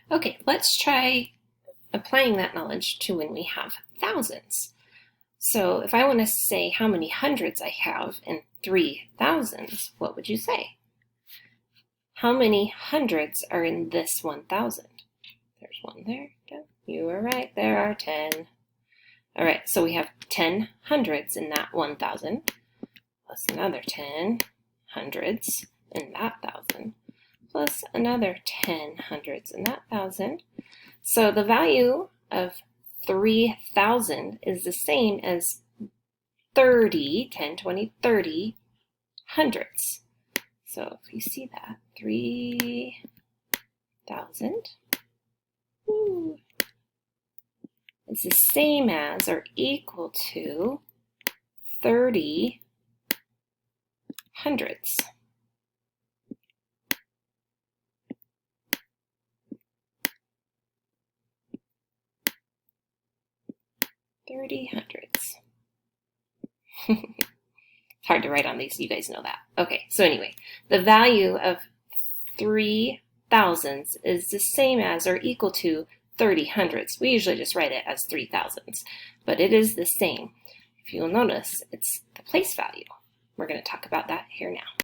Okay, let's try applying that knowledge to when we have thousands. So if I want to say how many hundreds I have in 3,000s, what would you say? How many hundreds are in this 1,000? There's one there. You were right, there are 10. All right, so we have 10 hundreds in that 1,000, plus another 10 hundreds in that 1,000, plus another 10 hundreds in that 1,000. So the value of 3,000 is the same as 30, 10, 20, 30 hundreds. So if you see that, 3,000 is the same as or equal to 30 hundreds. 30 hundreds. It's hard to write on these, you guys know that. Okay, so anyway, the value of 3,000s is the same as or equal to 30 hundreds. We usually just write it as 3,000s, but it is the same. If you'll notice, it's the place value. We're going to talk about that here now.